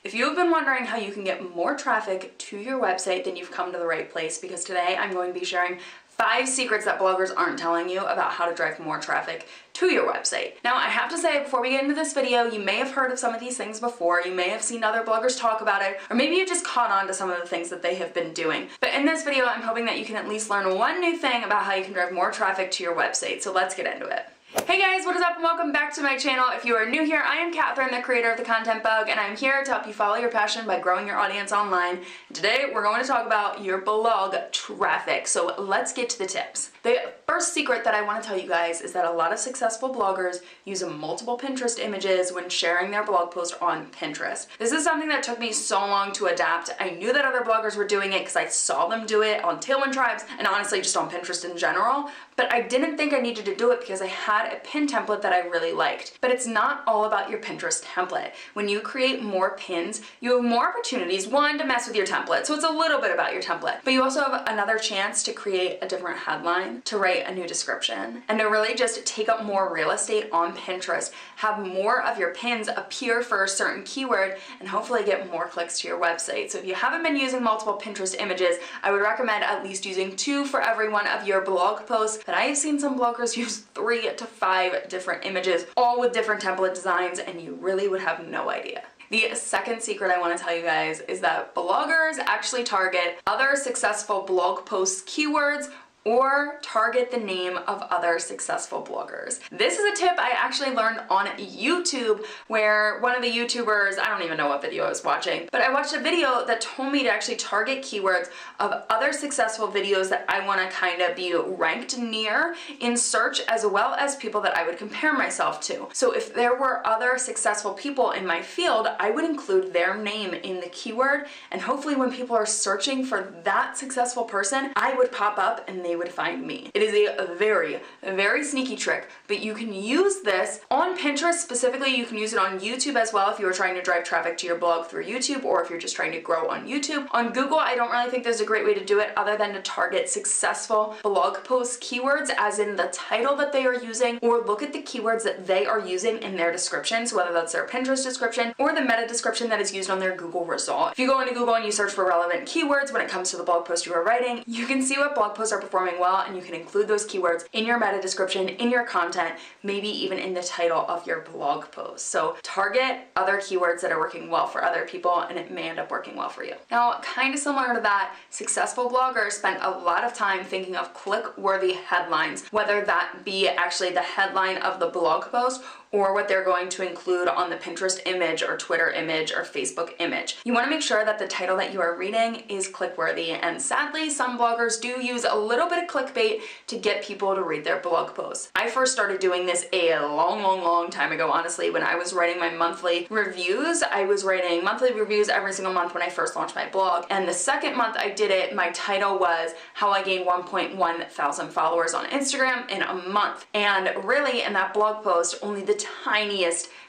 If you have been wondering how you can get more traffic to your website, then you've come to the right place, because today I'm going to be sharing 5 secrets that bloggers aren't telling you about how to drive more traffic to your website. Now, I have to say, before we get into this video, you may have heard of some of these things before, you may have seen other bloggers talk about it, or maybe you just caught on to some of the things that they have been doing. But in this video, I'm hoping that you can at least learn one new thing about how you can drive more traffic to your website. So let's get into it. Hey guys, what is up and welcome back to my channel. If you are new here, I am Cathrin, the creator of The Content Bug, and I'm here to help you follow your passion by growing your audience online. And today, we're going to talk about your blog traffic. So let's get to the tips. The first secret that I want to tell you guys is that a lot of successful bloggers use multiple Pinterest images when sharing their blog post on Pinterest. This is something that took me so long to adapt. I knew that other bloggers were doing it because I saw them do it on Tailwind Tribes and honestly just on Pinterest in general, but I didn't think I needed to do it because I had a pin template that I really liked. But it's not all about your Pinterest template. When you create more pins, you have more opportunities, one, to mess with your template, so it's a little bit about your template, but you also have another chance to create a different headline, to write a new description, and to really just take up more real estate on Pinterest, have more of your pins appear for a certain keyword, and hopefully get more clicks to your website. So if you haven't been using multiple Pinterest images, I would recommend at least using 2 for every one of your blog posts, but I have seen some bloggers use 3 to 5 different images, all with different template designs, and you really would have no idea. The second secret I want to tell you guys is that bloggers actually target other successful blog posts keywords or target the name of other successful bloggers. This is a tip I actually learned on YouTube, where one of the YouTubers, I don't even know what video I was watching, but I watched a video that told me to actually target keywords of other successful videos that I want to kind of be ranked near in search, as well as people that I would compare myself to. So if there were other successful people in my field, I would include their name in the keyword, and hopefully when people are searching for that successful person, I would pop up and they would find me. It is a very, very sneaky trick, but you can use this on Pinterest specifically. You can use it on YouTube as well if you are trying to drive traffic to your blog through YouTube, or if you're just trying to grow on YouTube. On Google, I don't really think there's a great way to do it other than to target successful blog post keywords, as in the title that they are using, or look at the keywords that they are using in their description, so whether that's their Pinterest description or the meta description that is used on their Google result. If you go into Google and you search for relevant keywords when it comes to the blog post you are writing, you can see what blog posts are performing well, and you can include those keywords in your meta description, in your content, maybe even in the title of your blog post. So target other keywords that are working well for other people, and it may end up working well for you. Now, kind of similar to that, successful bloggers spend a lot of time thinking of click-worthy headlines, whether that be actually the headline of the blog post or what they're going to include on the Pinterest image or Twitter image or Facebook image. You want to make sure that the title that you are reading is click-worthy, and sadly, some bloggers do use a little bit of clickbait to get people to read their blog posts. I first started doing this a long time ago, honestly, when I was writing my monthly reviews. I was writing monthly reviews every single month when I first launched my blog, and the second month I did it, my title was How I Gained 1.1 thousand Followers on Instagram in a Month. And really, in that blog post, only the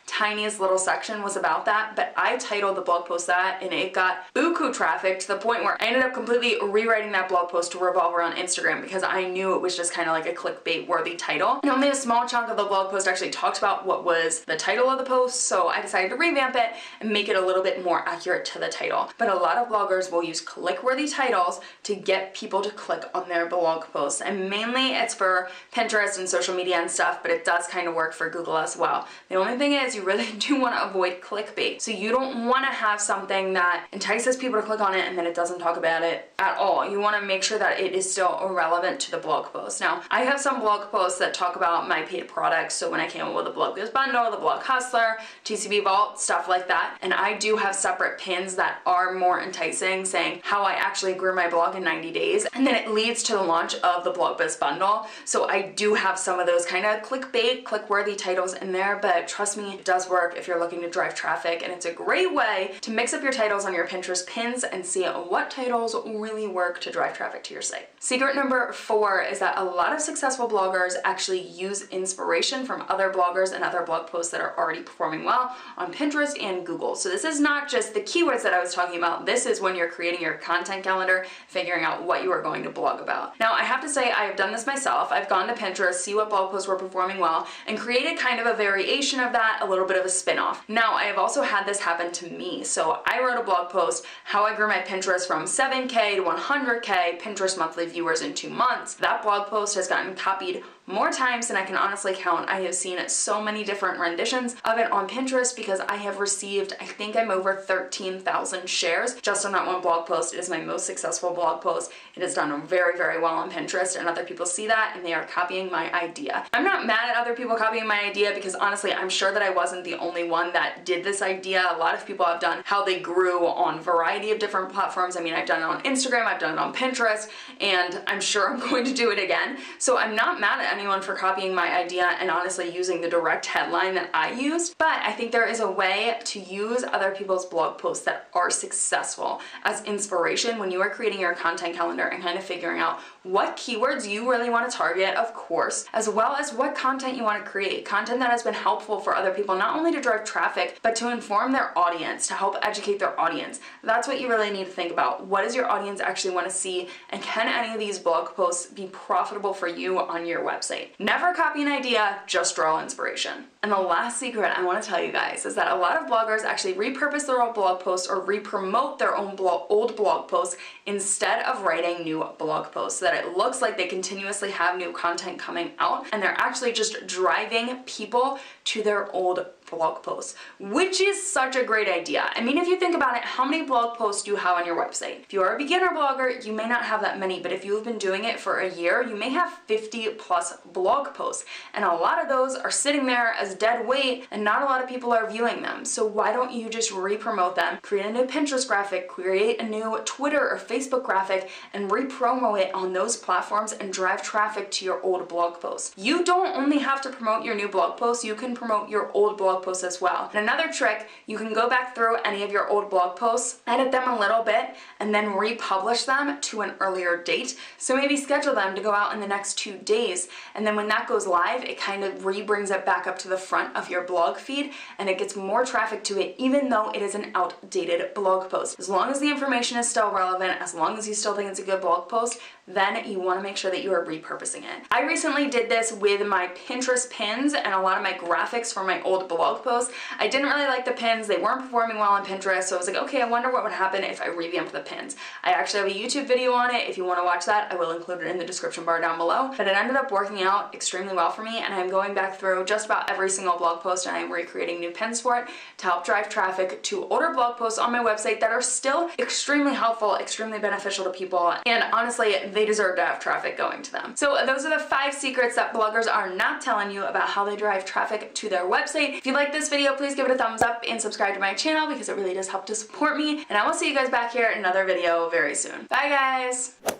tiniest little section was about that, but I titled the blog post that, and it got buku traffic to the point where I ended up completely rewriting that blog post to revolve around Instagram, because I knew it was just kind of like a clickbait worthy title, and only a small chunk of the blog post actually talked about what was the title of the post, so I decided to revamp it and make it a little bit more accurate to the title. But a lot of bloggers will use click-worthy titles to get people to click on their blog posts, and mainly it's for Pinterest and social media and stuff, but it does kind of work for Google as well. The only thing is, you really do want to avoid clickbait. So you don't want to have something that entices people to click on it and then it doesn't talk about it at all. You want to make sure that it is still relevant to the blog post. Now, I have some blog posts that talk about my paid products, so when I came up with the Blog Biz Bundle, the Blog Hustler, TCB Vault, stuff like that, and I do have separate pins that are more enticing, saying how I actually grew my blog in 90 days, and then it leads to the launch of the Blog Biz Bundle. So I do have some of those kind of clickbait, click-worthy titles in there, but trust me, it does work if you're looking to drive traffic, and it's a great way to mix up your titles on your Pinterest pins and see what titles really work to drive traffic to your site. Secret number 4 is that a lot of successful bloggers actually use inspiration from other bloggers and other blog posts that are already performing well on Pinterest and Google. So this is not just the keywords that I was talking about, this is when you're creating your content calendar, figuring out what you are going to blog about. Now, I have to say, I have done this myself. I've gone to Pinterest, see what blog posts were performing well, and created kind of a variation of that, a little bit of a spin-off. Now, I have also had this happen to me. So I wrote a blog post, how I grew my Pinterest from 7K to 100K Pinterest monthly viewers in 2 months. That blog post has gotten copied more times than I can honestly count. I have seen so many different renditions of it on Pinterest because I have received, I think I'm over 13,000 shares just on that one blog post. It is my most successful blog post. It has done very, very well on Pinterest, and other people see that and they are copying my idea. I'm not mad at other people copying my idea because honestly, I'm sure that I wasn't the only one that did this idea. A lot of people have done how they grew on a variety of different platforms. I mean, I've done it on Instagram, I've done it on Pinterest, and I'm sure I'm going to do it again. So I'm not mad at anyone for copying my idea and honestly using the direct headline that I used, but I think there is a way to use other people's blog posts that are successful as inspiration when you are creating your content calendar and kind of figuring out what keywords you really want to target, of course, as well as what content you want to create. Content that has been helpful for other people, not only to drive traffic, but to inform their audience, to help educate their audience. That's what you really need to think about. What does your audience actually want to see, and can any of these blog posts be profitable for you on your website? Never copy an idea, just draw inspiration. And the last secret I want to tell you guys is that a lot of bloggers actually repurpose their old blog posts or re-promote their own old blog posts instead of writing new blog posts, so that it looks like they continuously have new content coming out and they're actually just driving people to their old blog posts, which is such a great idea. I mean, if you think about it, how many blog posts do you have on your website? If you are a beginner blogger, you may not have that many, but if you've been doing it for a year, you may have 50 plus blog posts, and a lot of those are sitting there as dead weight and not a lot of people are viewing them. So why don't you just re-promote them, create a new Pinterest graphic, create a new Twitter or Facebook graphic, and re-promo it on those platforms and drive traffic to your old blog posts. You don't only have to promote your new blog posts, you can promote your old blog posts as well. And another trick, you can go back through any of your old blog posts, edit them a little bit, and then republish them to an earlier date. So maybe schedule them to go out in the next 2 days, and then when that goes live, it kind of brings it back up to the front of your blog feed, and it gets more traffic to it even though it is an outdated blog post. As long as the information is still relevant, as long as you still think it's a good blog post, then you want to make sure that you are repurposing it. I recently did this with my Pinterest pins and a lot of my graphics for my old blog posts. I didn't really like the pins, they weren't performing well on Pinterest, so I was like, okay, I wonder what would happen if I revamped the pins. I actually have a YouTube video on it. If you want to watch that, I will include it in the description bar down below. But it ended up working out extremely well for me, and I'm going back through just about every single blog post and I'm recreating new pins for it to help drive traffic to older blog posts on my website that are still extremely helpful, extremely beneficial to people, and honestly, they deserve to have traffic going to them. So those are the 5 secrets that bloggers are not telling you about how they drive traffic to their website. If you like this video, please give it a thumbs up and subscribe to my channel because it really does help to support me, and I will see you guys back here in another video very soon. Bye guys!